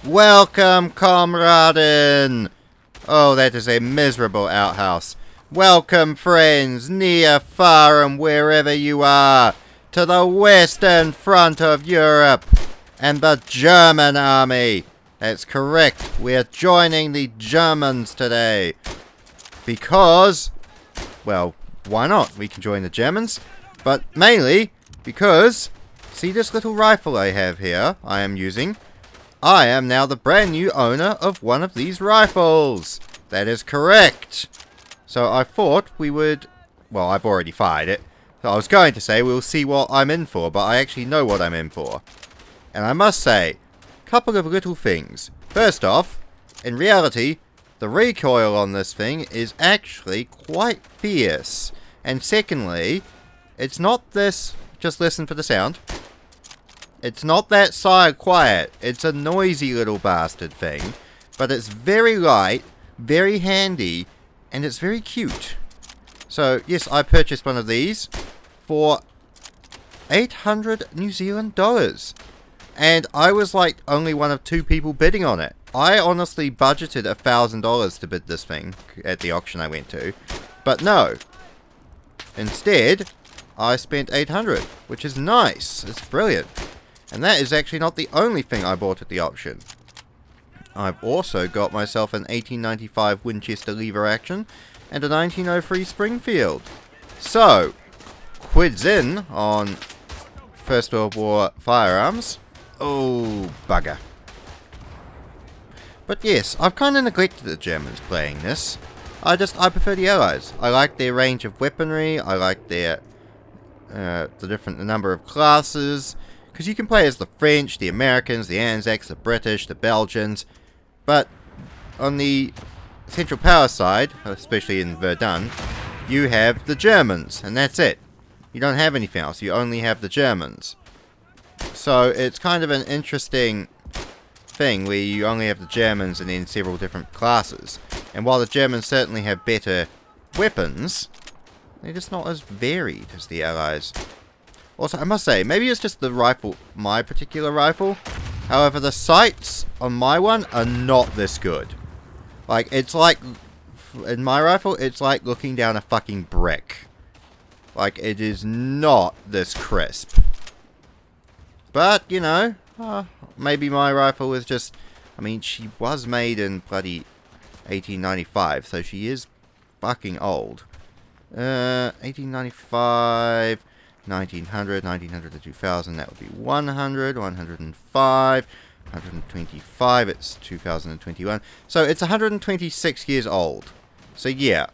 Welcome, comrade. Oh, that is a miserable outhouse. Welcome, friends, near, far, and wherever you are, to the Western Front of Europe and the German army. That's correct. We're joining the Germans today. Because, well, why not? We can join the Germans. But mainly because, see this little rifle I have here, I am using? I am now the brand new owner of one of these rifles. That is correct. So I thought we would, well, I've already fired it. So I was going to say we'll see what I'm in for, but I actually know what I'm in for. And I must say, a couple of little things. First off, in reality, the recoil on this thing is actually quite fierce. And secondly, it's not this, just listen for the sound. It's not that side quiet. It's a noisy little bastard thing. But it's very light, very handy, and it's very cute. So, yes, I purchased one of these for 800 New Zealand dollars. And I was like only one of 2 people bidding on it. I honestly budgeted $1,000 to bid this thing at the auction I went to. But no. Instead, I spent 800, which is nice. It's brilliant. And that is actually not the only thing I bought at the auction. I've also got myself an 1895 Winchester lever action and a 1903 Springfield. So, quids in on First World War firearms. Oh, bugger. But yes, I've kind of neglected the Germans playing this. I prefer the Allies. I like their range of weaponry. I like their the number of classes. Because you can play as the French, the Americans, the Anzacs, the British, the Belgians. But on the Central Power side, especially in Verdun, you have the Germans, and that's it. You don't have anything else, you only have the Germans. So it's kind of an interesting thing where you only have the Germans and then several different classes. And while the Germans certainly have better weapons, they're just not as varied as the Allies. Also, I must say, maybe it's just the rifle, my particular rifle. However, the sights on my one are not this good. Like, it's like, in my rifle, it's like looking down a fucking brick. Like, it is not this crisp. But, you know, maybe my rifle is just, I mean, she was made in bloody 1895, so she is fucking old. 1895... 1900, 1900 to 2000, that would be 100, 105, 125, it's 2021. So it's 126 years old. So yeah,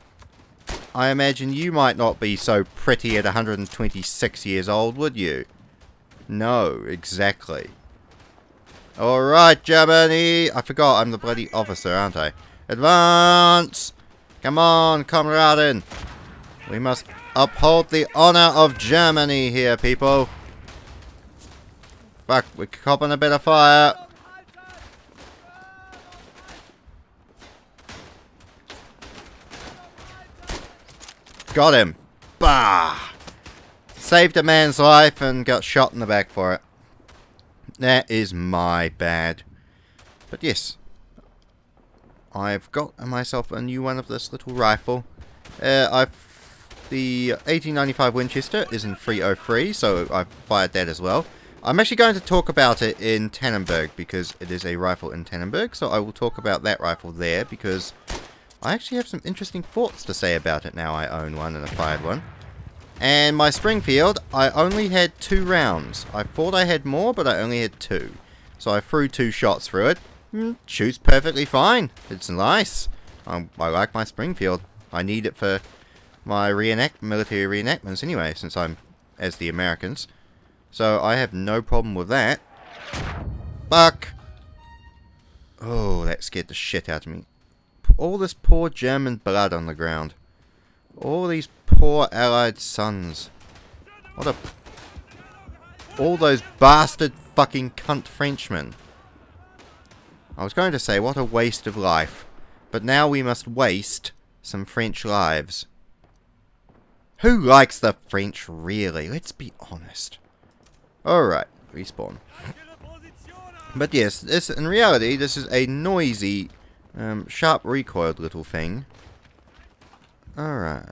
I imagine you might not be so pretty at 126 years old, would you? No, exactly. Alright, Germany! I forgot, I'm the bloody officer, aren't I? Advance! Come on, comrade! We must uphold the honor of Germany here, people. Fuck, we're copping a bit of fire. Got him. Bah! Saved a man's life and got shot in the back for it. That is my bad. But yes, I've got myself a new one of this little rifle. The 1895 Winchester is in 303, so I've fired that as well. I'm actually going to talk about it in Tannenberg, because it is a rifle in Tannenberg, so I will talk about that rifle there, because I actually have some interesting thoughts to say about it now I own one and I fired one. And my Springfield, I only had 2 rounds. I thought I had more, but I only had 2. So I threw 2 shots through it. Shoots perfectly fine. It's nice. I like my Springfield. I need it for my military reenactments anyway, since I'm as the Americans. So I have no problem with that. Fuck! Oh, that scared the shit out of me. All this poor German blood on the ground. All these poor Allied sons. All those bastard fucking cunt Frenchmen. I was going to say, what a waste of life. But now we must waste some French lives. Who likes the French, really? Let's be honest. Alright, respawn. But yes, this in reality, this is a noisy, sharp recoiled little thing. Alright.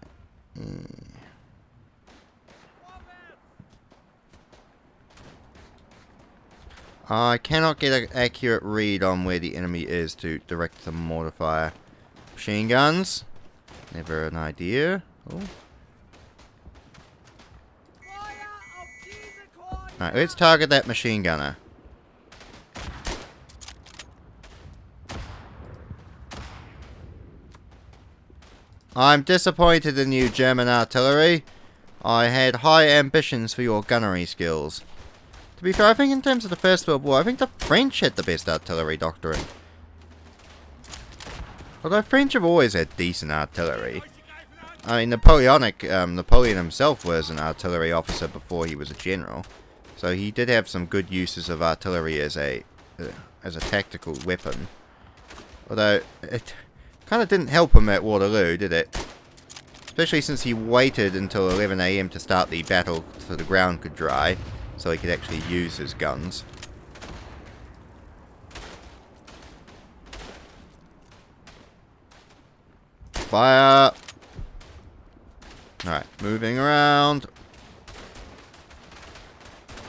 I cannot get an accurate read on where the enemy is to direct the mortar fire. Machine guns. Never an idea. Oh. Alright, let's target that machine gunner. I'm disappointed in you, German artillery. I had high ambitions for your gunnery skills. To be fair, I think in terms of the First World War, I think the French had the best artillery doctrine. Although French have always had decent artillery. I mean, Napoleon himself was an artillery officer before he was a general. So he did have some good uses of artillery as a tactical weapon. Although, it kind of didn't help him at Waterloo, did it? Especially since he waited until 11 AM to start the battle so the ground could dry, so he could actually use his guns. Fire! Alright, moving around.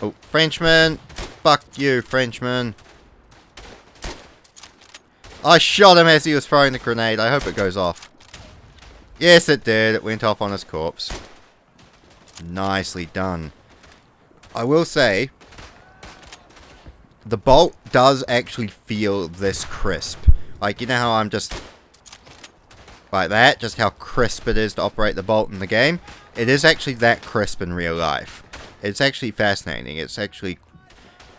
Oh, Frenchman! Fuck you, Frenchman! I shot him as he was throwing the grenade. I hope it goes off. Yes, it did. It went off on his corpse. Nicely done. I will say, the bolt does actually feel this crisp. Like, you know how I'm just like that? Just how crisp it is to operate the bolt in the game? It is actually that crisp in real life. It's actually fascinating. It's actually...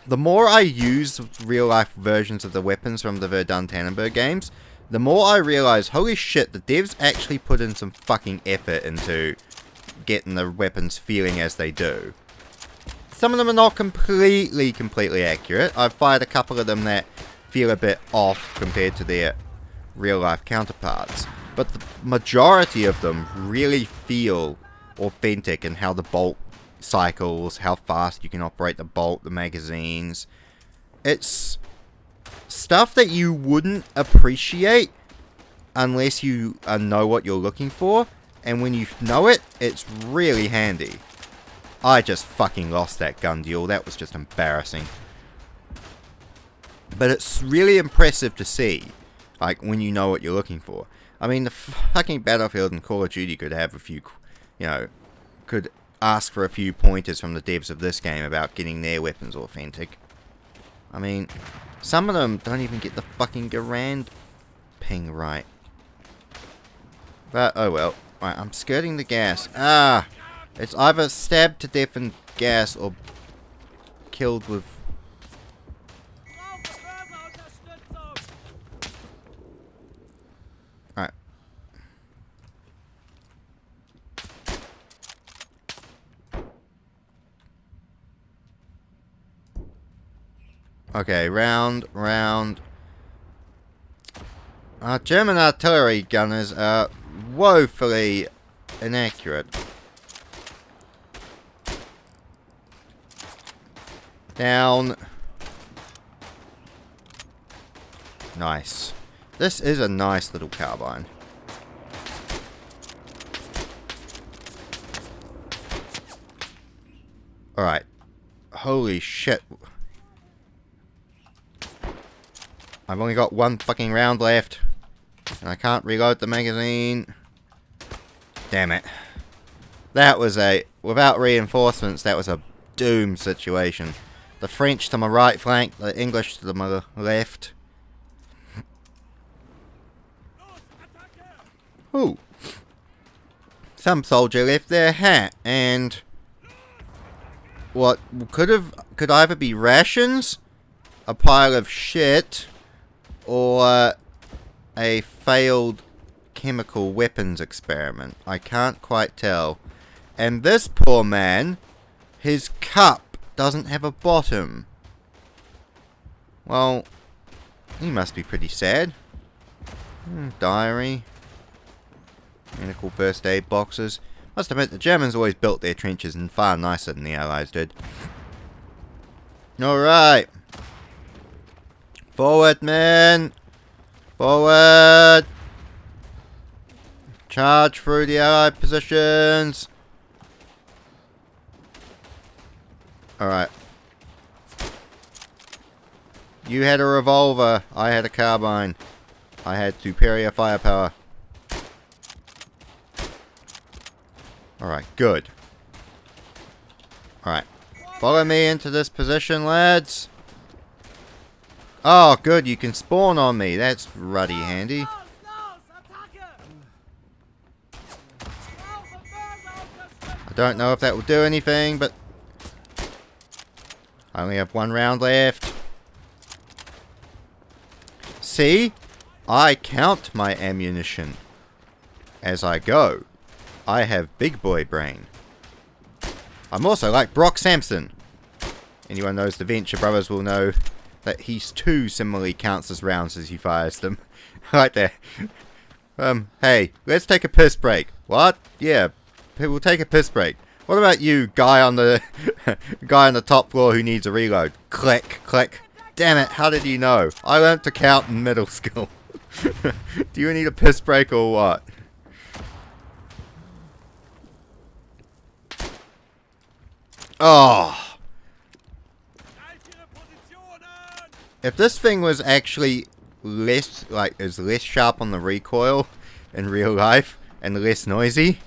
The more I use real-life versions of the weapons from the Verdun Tannenberg games, the more I realize, holy shit, the devs actually put in some fucking effort into getting the weapons feeling as they do. Some of them are not completely accurate. I've fired a couple of them that feel a bit off compared to their real-life counterparts. But the majority of them really feel authentic in how the bolt cycles, how fast you can operate the bolt, the magazines. It's stuff that you wouldn't appreciate unless you know what you're looking for, and when you know it, it's really handy. I just fucking lost that gun duel. That was just embarrassing. But it's really impressive to see, like, when you know what you're looking for. I mean, the fucking Battlefield and Call of Duty could have a few, you know, could ask for a few pointers from the devs of this game about getting their weapons authentic. I mean, some of them don't even get the fucking Garand ping right. But, oh well. Right, I'm skirting the gas. Ah! It's either stabbed to death in gas or killed with... Alright. Okay, round. Our German artillery gunners are woefully inaccurate. Down. Nice. This is a nice little carbine. Alright. Holy shit. I've only got one fucking round left. And I can't reload the magazine. Damn it. That was a... Without reinforcements, that was a doomed situation. The French to my right flank, the English to my left. Ooh. Some soldier left their hat, and... What could either be rations, a pile of shit, or a failed chemical weapons experiment. I can't quite tell. And this poor man, his cup doesn't have a bottom. Well, he must be pretty sad. Diary. Medical first aid boxes. Must admit, the Germans always built their trenches far nicer than the Allies did. Alright. Forward, men! Forward! Charge through the Allied positions! Alright. You had a revolver. I had a carbine. I had superior firepower. Alright, good. Alright. Follow me into this position, lads. Oh, good. You can spawn on me. That's ruddy handy. I don't know if that will do anything, but I only have one round left. See? I count my ammunition as I go. I have big boy brain. I'm also like Brock Sampson. Anyone knows the Venture Brothers will know that he too similarly counts as rounds as he fires them. Right there. Hey, let's take a piss break. What? Yeah, we'll take a piss break. What about you, guy on the guy on the top floor who needs a reload? Click, click. Damn it, how did you know? I learned to count in middle school. Do you need a piss break or what? Oh. If this thing was actually less sharp on the recoil in real life and less noisy,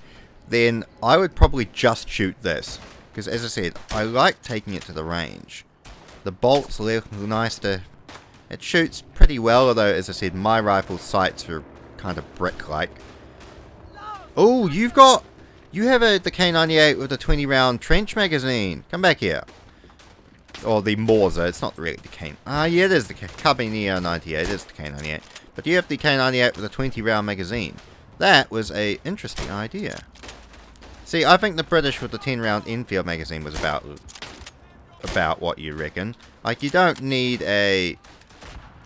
then I would probably just shoot this. Because as I said, I like taking it to the range. The bolts look nice to... It shoots pretty well, although as I said, my rifle's sights are kind of brick-like. Oh, you have the K98 with a 20 round trench magazine. Come back here. Or the Morza, it's not really the K... yeah, it is the Carbine 98, it is the K98. But you have the K98 with a 20 round magazine. That was a interesting idea. See, I think the British with the 10 round Enfield magazine was about what you reckon. Like, you don't need a...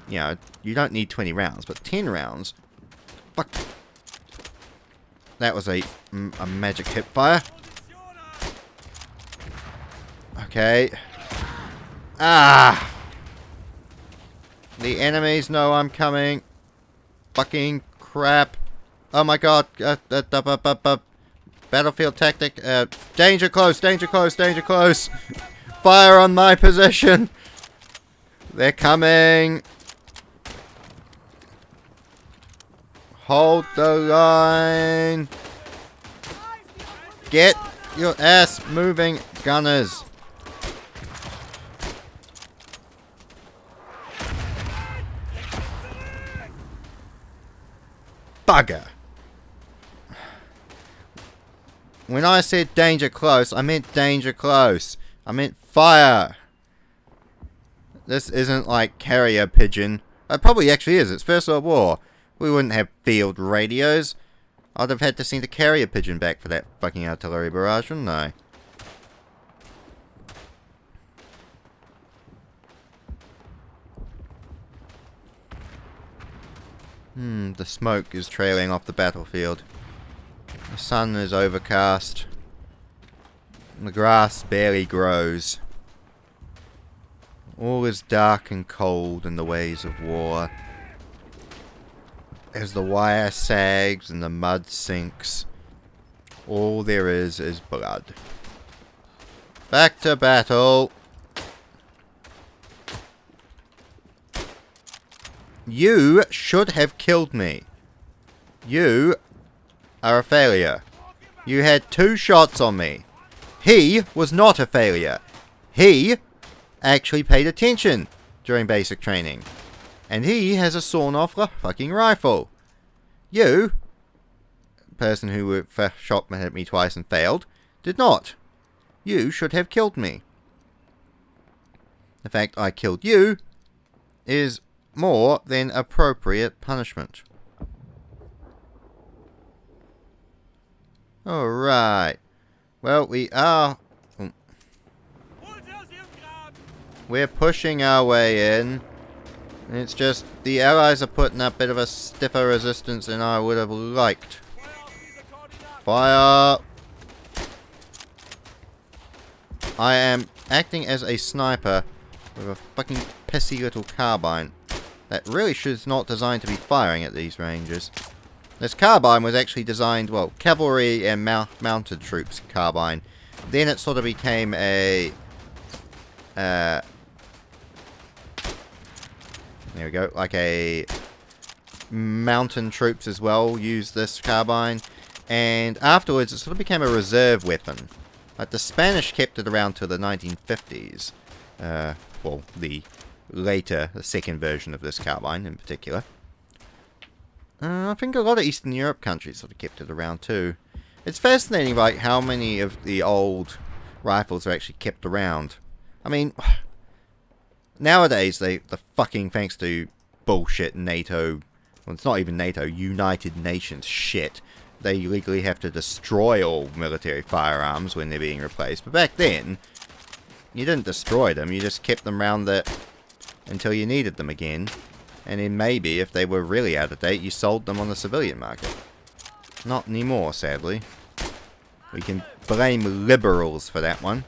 You know, you don't need 20 rounds, but 10 rounds... Fuck. That was a magic hipfire. Okay. Ah! The enemies know I'm coming. Fucking crap. Oh my god. Battlefield tactic. Danger close, danger close, danger close. Fire on my position. They're coming. Hold the line. Get your ass moving, gunners. Bugger. When I said danger close, I meant danger close. I meant fire. This isn't like carrier pigeon. It probably actually is. It's First World War. We wouldn't have field radios. I'd have had to send a carrier pigeon back for that fucking artillery barrage, wouldn't I? The smoke is trailing off the battlefield. The sun is overcast. The grass barely grows. All is dark and cold in the ways of war. As the wire sags and the mud sinks, all there is blood. Back to battle. You should have killed me. You are a failure. You had 2 shots on me. He was not a failure. He actually paid attention during basic training. And he has a sawn-off fucking rifle. You, person who shot at me twice and failed, did not. You should have killed me. The fact I killed you is more than appropriate punishment. Alright. Well, we're pushing our way in. It's just the Allies are putting up a bit of a stiffer resistance than I would have liked. Fire! I am acting as a sniper with a fucking pissy little carbine. that really is not designed to be firing at these ranges. This carbine was actually designed, well, cavalry and mounted troops carbine. Then it sort of became a... there we go, like a... mountain troops as well use this carbine. And afterwards it sort of became a reserve weapon. Like the Spanish kept it around till the 1950s. Well, the second version of this carbine in particular. I think a lot of Eastern Europe countries sort of kept it around too. It's fascinating, like, how many of the old rifles are actually kept around. I mean, nowadays, the fucking, thanks to bullshit NATO, well, it's not even NATO, United Nations shit, they legally have to destroy all military firearms when they're being replaced. But back then, you didn't destroy them, you just kept them around until you needed them again. And then maybe, if they were really out of date, you sold them on the civilian market. Not anymore, sadly. We can blame liberals for that one.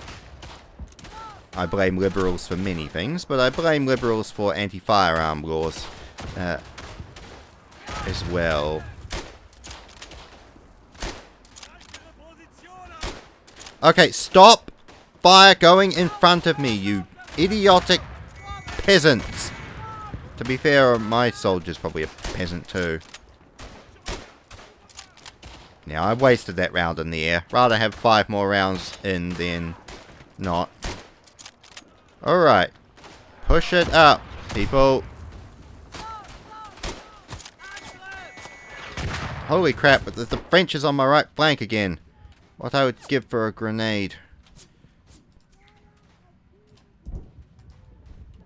I blame liberals for many things, but I blame liberals for anti-firearm laws as well. Okay, stop fire going in front of me, you idiotic peasants. To be fair, my soldier's probably a peasant too. Now, I wasted that round in the air. Rather have 5 more rounds in than not. Alright. Push it up, people. Holy crap, but the French is on my right flank again. What I would give for a grenade.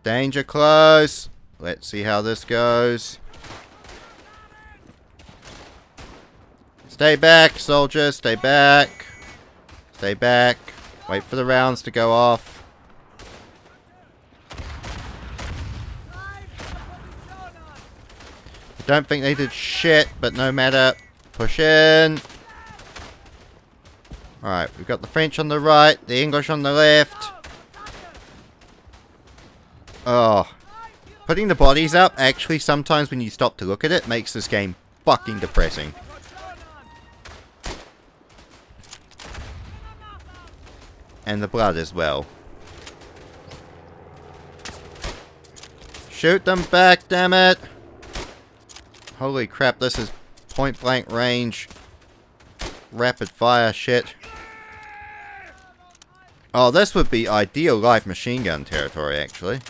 Danger close. Let's see how this goes. Stay back, soldiers. Stay back. Stay back. Wait for the rounds to go off. I don't think they did shit, but no matter. Push in. Alright, we've got the French on the right, the English on the left. Oh. Putting the bodies up, actually, sometimes when you stop to look at it, makes this game fucking depressing. And the blood as well. Shoot them back, damn it! Holy crap, this is point blank range. Rapid fire shit. Oh, this would be ideal live machine gun territory, actually.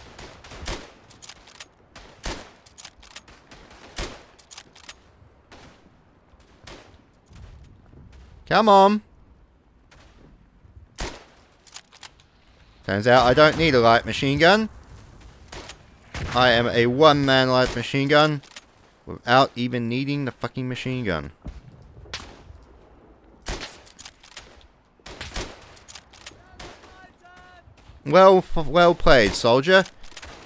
Come on. Turns out I don't need a light machine gun. I am a one-man light machine gun without even needing the fucking machine gun. Well played, soldier.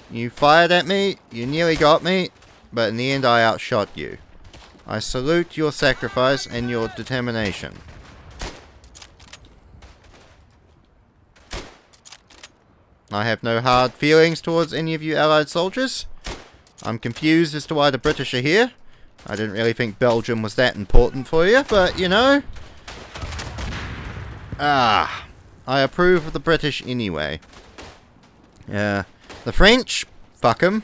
You fired at me, you nearly got me, but in the end I outshot you. I salute your sacrifice and your determination. I have no hard feelings towards any of you Allied soldiers. I'm confused as to why the British are here. I didn't really think Belgium was that important for you, but you know. I approve of the British anyway. The French, fuck 'em.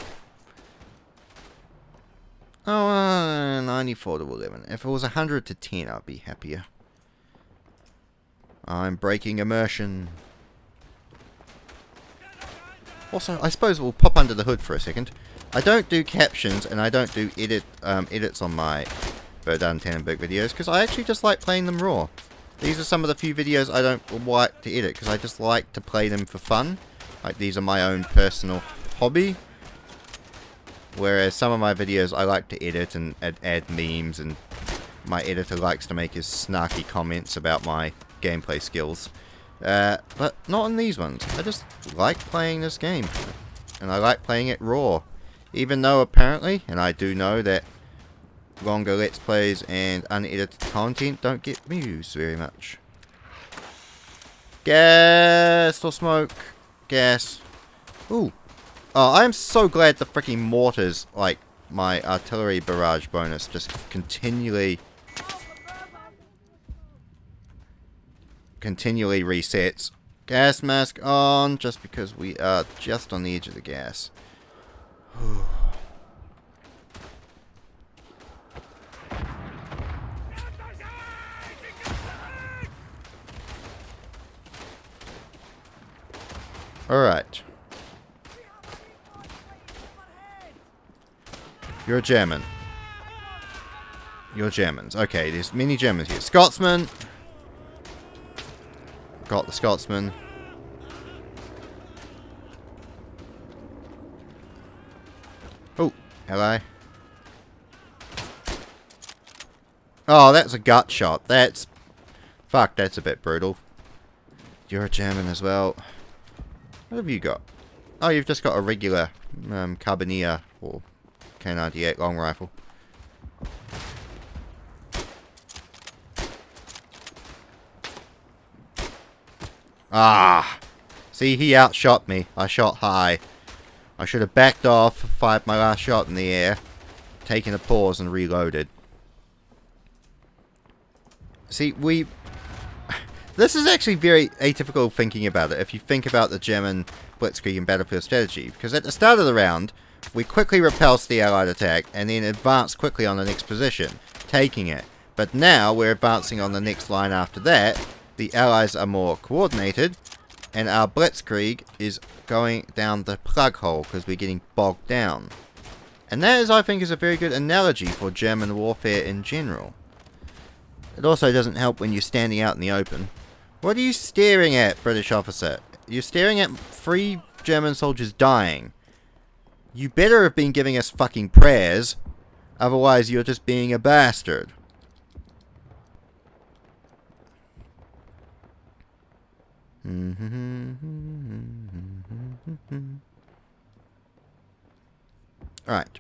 Oh, 94 to 11. If it was 100 to 10, I'd be happier. I'm breaking immersion. Also, I suppose we'll pop under the hood for a second. I don't do captions and I don't do edits on my Verdun Tannenberg videos because I actually just like playing them raw. These are some of the few videos I don't like to edit because I just like to play them for fun. Like, these are my own personal hobby. Whereas some of my videos I like to edit and add memes, and my editor likes to make his snarky comments about my gameplay skills. But not in these ones. I just like playing this game. And I like playing it raw. Even though apparently, and I do know that longer Let's Plays and unedited content don't get views very much. Gas or smoke? Gas. Ooh. Oh, I'm so glad the freaking mortars, like my artillery barrage bonus, just continually resets. Gas mask on, just because we are just on the edge of the gas. Alright. You're a German. You're Germans. Okay, there's many Germans here. Scotsman. Got the Scotsman. Oh, hello. Oh, that's a gut shot. That's... Fuck, that's a bit brutal. You're a German as well. What have you got? Oh, you've just got a regular Carbine or K98 long rifle. Ah! See, he outshot me. I shot high. I should have backed off, fired my last shot in the air, taken a pause and reloaded. See, this is actually very atypical thinking about it if you think about the German blitzkrieg and battlefield strategy, because at the start of the round, we quickly repulsed the Allied attack and then advanced quickly on the next position, taking it. But now we're advancing on the next line after that, the Allies are more coordinated, and our blitzkrieg is going down the plug hole because we're getting bogged down. And that is, I think, is a very good analogy for German warfare in general. It also doesn't help when you're standing out in the open. What are you staring at, British officer? You're staring at 3 German soldiers dying. You better have been giving us fucking prayers. Otherwise, you're just being a bastard. Alright.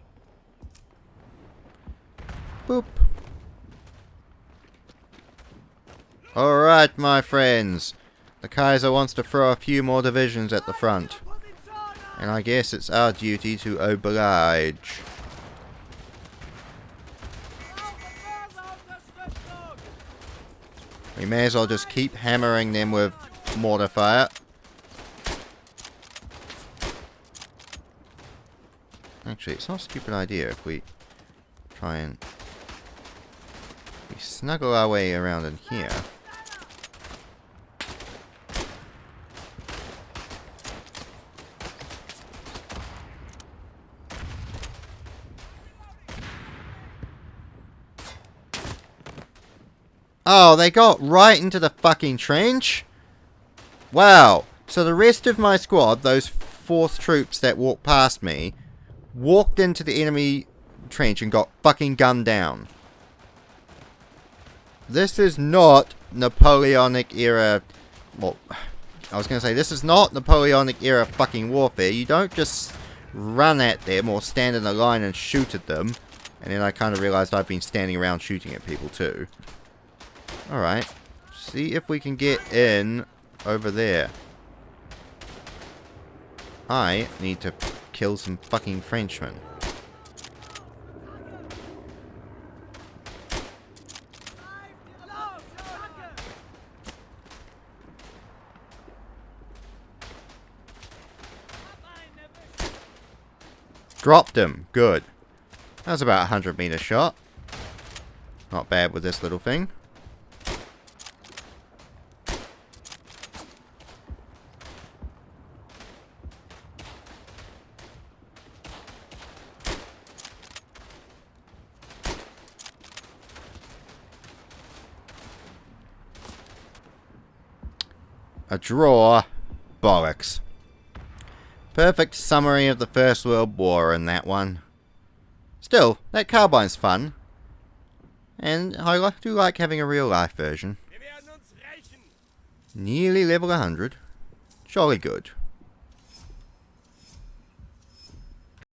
Boop. Alright, my friends. The Kaiser wants to throw a few more divisions at the front. And I guess it's our duty to oblige. We may as well just keep hammering them with mortar fire. Actually, it's not a stupid idea if we try and... we snuggle our way around in here. Oh, they got right into the fucking trench? Wow. So the rest of my squad, those 4th troops that walked past me, walked into the enemy trench and got fucking gunned down. This is not Napoleonic era... well, I was going to say, this is not Napoleonic era fucking warfare. You don't just run at them or stand in a line and shoot at them. And then I kind of realized I've been standing around shooting at people too. Alright. See if we can get in over there. I need to kill some fucking Frenchmen. Dropped him. Good. That was about a 100-meter shot. Not bad with this little thing. A draw. Bollocks. Perfect summary of the First World War in that one. Still, that Carbine's fun. And I do like having a real life version. Nearly level 100. Jolly good.